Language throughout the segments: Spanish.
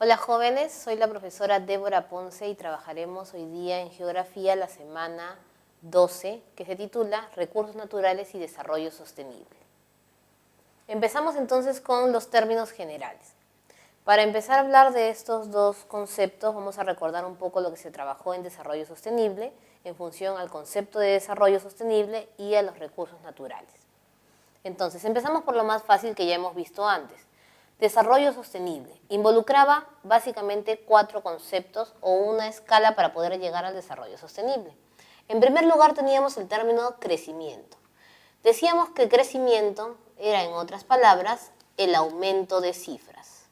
Hola jóvenes, soy la profesora Débora Ponce y trabajaremos hoy día en Geografía la semana 12, que se titula Recursos Naturales y Desarrollo Sostenible. Empezamos entonces con los términos generales. Para empezar a hablar de estos dos conceptos, vamos a recordar un poco lo que se trabajó en desarrollo sostenible en función al concepto de desarrollo sostenible y a los recursos naturales. Entonces, empezamos por lo más fácil que ya hemos visto antes. Desarrollo sostenible involucraba básicamente 4 conceptos o una escala para poder llegar al desarrollo sostenible. En primer lugar teníamos el término crecimiento. Decíamos que crecimiento era, en otras palabras, el aumento de cifras.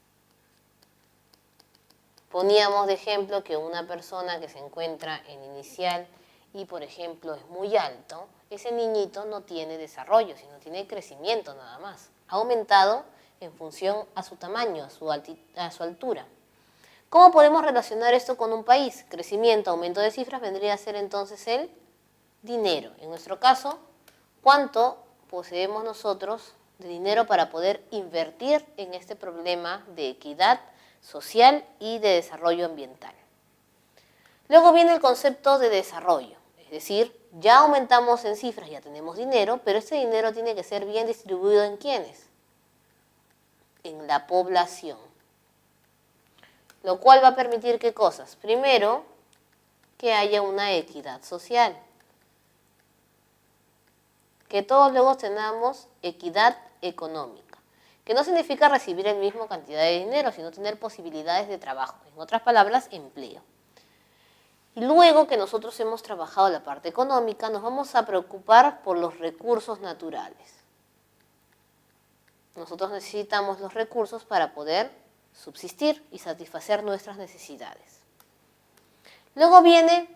Poníamos de ejemplo que una persona que se encuentra en inicial y, por ejemplo, es muy alto, ese niñito no tiene desarrollo, sino tiene crecimiento nada más. Ha aumentado en función a su tamaño, a su altura. ¿Cómo podemos relacionar esto con un país? Crecimiento, aumento de cifras vendría a ser entonces el dinero. En nuestro caso, ¿cuánto poseemos nosotros de dinero para poder invertir en este problema de equidad social y de desarrollo ambiental? Luego viene el concepto de desarrollo, es decir, ya aumentamos en cifras, ya tenemos dinero, pero este dinero tiene que ser bien distribuido ¿en quiénes? En la población. Lo cual va a permitir ¿qué cosas? Primero, que haya una equidad social. Que todos luego tengamos equidad económica. Que no significa recibir la misma cantidad de dinero, sino tener posibilidades de trabajo. En otras palabras, empleo. Y luego que nosotros hemos trabajado la parte económica, nos vamos a preocupar por los recursos naturales. Nosotros necesitamos los recursos para poder subsistir y satisfacer nuestras necesidades. Luego viene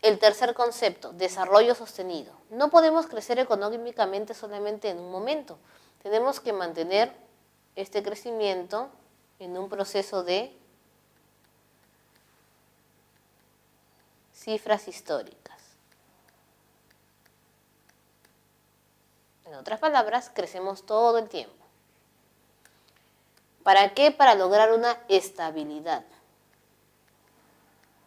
el tercer concepto, desarrollo sostenido. No podemos crecer económicamente solamente en un momento. Tenemos que mantener este crecimiento en un proceso de cifras históricas. En otras palabras, crecemos todo el tiempo. ¿Para qué? Para lograr una estabilidad.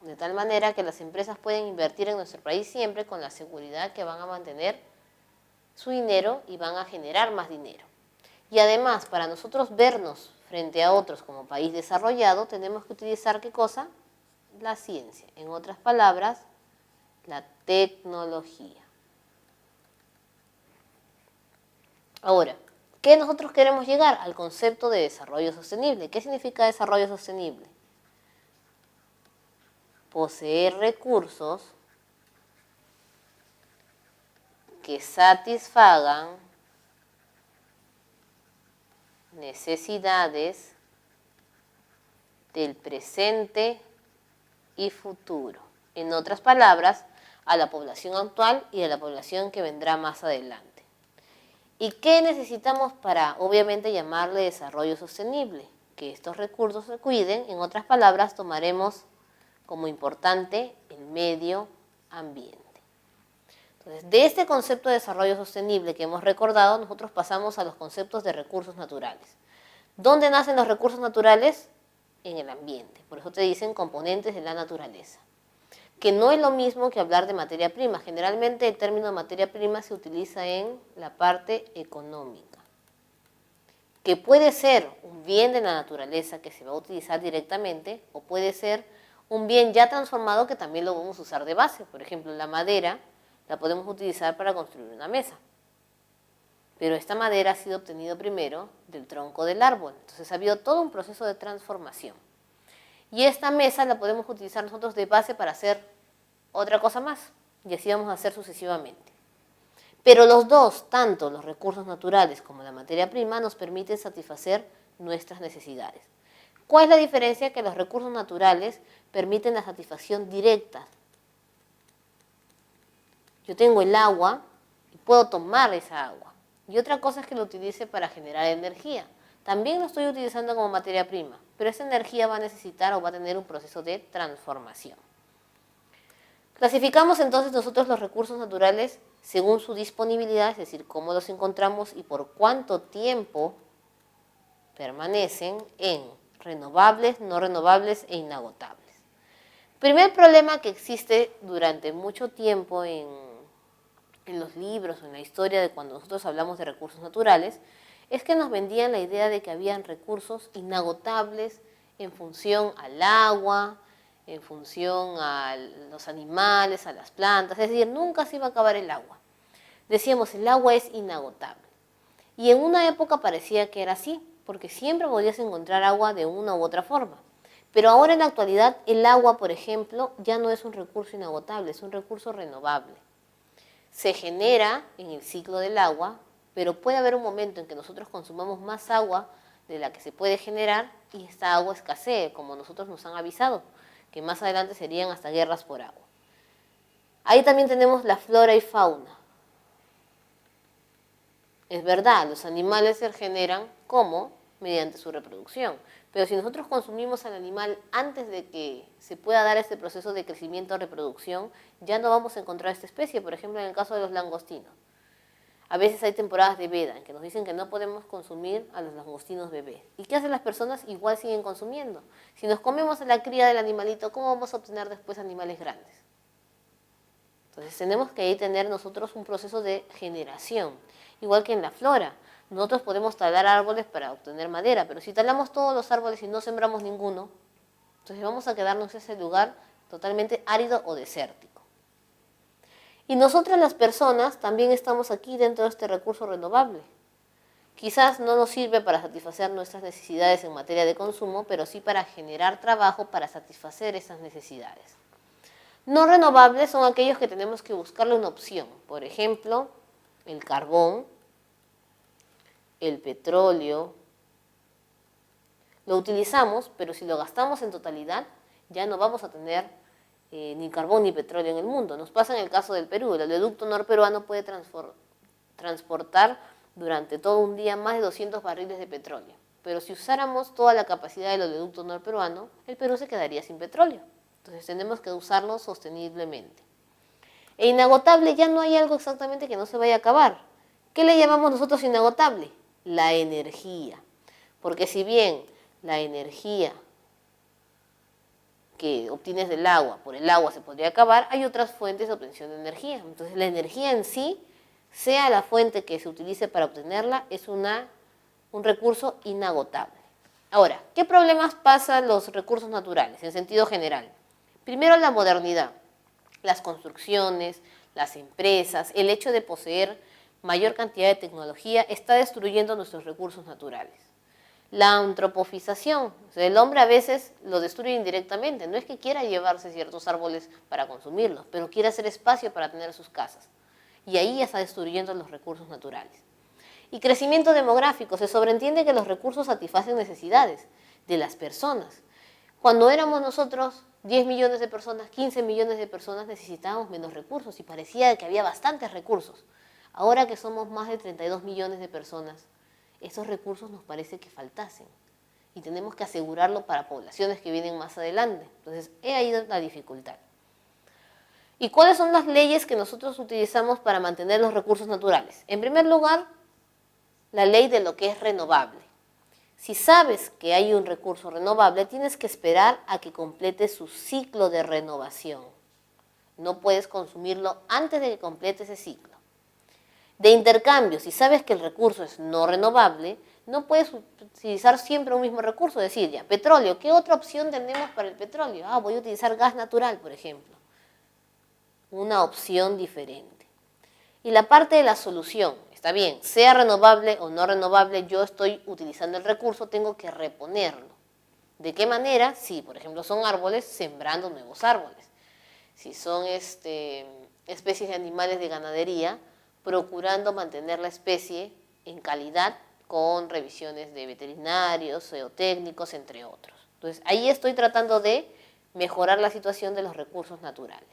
De tal manera que las empresas pueden invertir en nuestro país siempre con la seguridad que van a mantener su dinero y van a generar más dinero. Y además, para nosotros vernos frente a otros como país desarrollado, tenemos que utilizar ¿qué cosa? La ciencia. En otras palabras, la tecnología. Ahora, ¿qué nosotros queremos llegar? Al concepto de desarrollo sostenible. ¿Qué significa desarrollo sostenible? Poseer recursos que satisfagan necesidades del presente y futuro. En otras palabras, a la población actual y a la población que vendrá más adelante. ¿Y qué necesitamos para, obviamente, llamarle desarrollo sostenible? Que estos recursos se cuiden. En otras palabras, tomaremos como importante el medio ambiente. Entonces, de este concepto de desarrollo sostenible que hemos recordado, nosotros pasamos a los conceptos de recursos naturales. ¿Dónde nacen los recursos naturales? En el ambiente. Por eso te dicen componentes de la naturaleza. Que no es lo mismo que hablar de materia prima. Generalmente el término materia prima se utiliza en la parte económica, que puede ser un bien de la naturaleza que se va a utilizar directamente o puede ser un bien ya transformado que también lo vamos a usar de base. Por ejemplo, la madera la podemos utilizar para construir una mesa, pero esta madera ha sido obtenida primero del tronco del árbol, entonces ha habido todo un proceso de transformación. Y esta mesa la podemos utilizar nosotros de base para hacer otra cosa más, y así vamos a hacer sucesivamente. Pero los dos, tanto los recursos naturales como la materia prima, nos permiten satisfacer nuestras necesidades. ¿Cuál es la diferencia? Que los recursos naturales permiten la satisfacción directa. Yo tengo el agua y puedo tomar esa agua. Y otra cosa es que lo utilice para generar energía. También lo estoy utilizando como materia prima, pero esa energía va a necesitar o va a tener un proceso de transformación. Clasificamos entonces nosotros los recursos naturales según su disponibilidad, es decir, cómo los encontramos y por cuánto tiempo permanecen en renovables, no renovables e inagotables. Primer problema que existe durante mucho tiempo en los libros o en la historia de cuando nosotros hablamos de recursos naturales, es que nos vendían la idea de que habían recursos inagotables en función al agua, en función a los animales, a las plantas, es decir, nunca se iba a acabar el agua. Decíamos, el agua es inagotable. Y en una época parecía que era así, porque siempre podías encontrar agua de una u otra forma. Pero ahora en la actualidad el agua, por ejemplo, ya no es un recurso inagotable, es un recurso renovable. Se genera en el ciclo del agua, pero puede haber un momento en que nosotros consumamos más agua de la que se puede generar y esta agua escasee, como nosotros nos han avisado, que más adelante serían hasta guerras por agua. Ahí también tenemos la flora y fauna. Es verdad, los animales se generan ¿cómo? Mediante su reproducción. Pero si nosotros consumimos al animal antes de que se pueda dar este proceso de crecimiento o reproducción, ya no vamos a encontrar esta especie. Por ejemplo, en el caso de los langostinos. A veces hay temporadas de veda en que nos dicen que no podemos consumir a los langostinos bebés. ¿Y qué hacen las personas? Igual siguen consumiendo. Si nos comemos a la cría del animalito, ¿cómo vamos a obtener después animales grandes? Entonces tenemos que ahí tener nosotros un proceso de generación. Igual que en la flora. Nosotros podemos talar árboles para obtener madera, pero si talamos todos los árboles y no sembramos ninguno, entonces vamos a quedarnos en ese lugar totalmente árido o desértico. Y nosotras las personas también estamos aquí dentro de este recurso renovable. Quizás no nos sirve para satisfacer nuestras necesidades en materia de consumo, pero sí para generar trabajo para satisfacer esas necesidades. No renovables son aquellos que tenemos que buscarle una opción. Por ejemplo, el carbón, el petróleo. Lo utilizamos, pero si lo gastamos en totalidad, ya no vamos a tener ni carbón ni petróleo en el mundo. Nos pasa en el caso del Perú. El oleoducto norperuano puede transportar durante todo un día más de 200 barriles de petróleo. Pero si usáramos toda la capacidad del oleoducto norperuano, el Perú se quedaría sin petróleo. Entonces tenemos que usarlo sosteniblemente. E inagotable, ya no hay algo exactamente que no se vaya a acabar. ¿Qué le llamamos nosotros inagotable? La energía. Porque si bien la energía que obtienes del agua, por el agua se podría acabar, hay otras fuentes de obtención de energía. Entonces la energía en sí, sea la fuente que se utilice para obtenerla, es un recurso inagotable. Ahora, ¿qué problemas pasan los recursos naturales en sentido general? Primero, la modernidad, las construcciones, las empresas, el hecho de poseer mayor cantidad de tecnología está destruyendo nuestros recursos naturales. La antropofización, o sea, el hombre a veces lo destruye indirectamente, no es que quiera llevarse ciertos árboles para consumirlos, pero quiere hacer espacio para tener sus casas. Y ahí ya está destruyendo los recursos naturales. Y crecimiento demográfico, se sobreentiende que los recursos satisfacen necesidades de las personas. Cuando éramos nosotros 10 millones de personas, 15 millones de personas, necesitábamos menos recursos y parecía que había bastantes recursos. Ahora que somos más de 32 millones de personas, esos recursos nos parece que faltasen y tenemos que asegurarlo para poblaciones que vienen más adelante. Entonces, he ahí la dificultad. ¿Y cuáles son las leyes que nosotros utilizamos para mantener los recursos naturales? En primer lugar, la ley de lo que es renovable. Si sabes que hay un recurso renovable, tienes que esperar a que complete su ciclo de renovación. No puedes consumirlo antes de que complete ese ciclo. De intercambio, si sabes que el recurso es no renovable, no puedes utilizar siempre un mismo recurso. Decir, ya, petróleo, ¿qué otra opción tenemos para el petróleo? Voy a utilizar gas natural, por ejemplo. Una opción diferente. Y la parte de la solución, está bien, sea renovable o no renovable, yo estoy utilizando el recurso, tengo que reponerlo. ¿De qué manera? Si, por ejemplo, son árboles, sembrando nuevos árboles. Si son especies de animales de ganadería, procurando mantener la especie en calidad con revisiones de veterinarios, zootécnicos, entre otros. Entonces, ahí estoy tratando de mejorar la situación de los recursos naturales.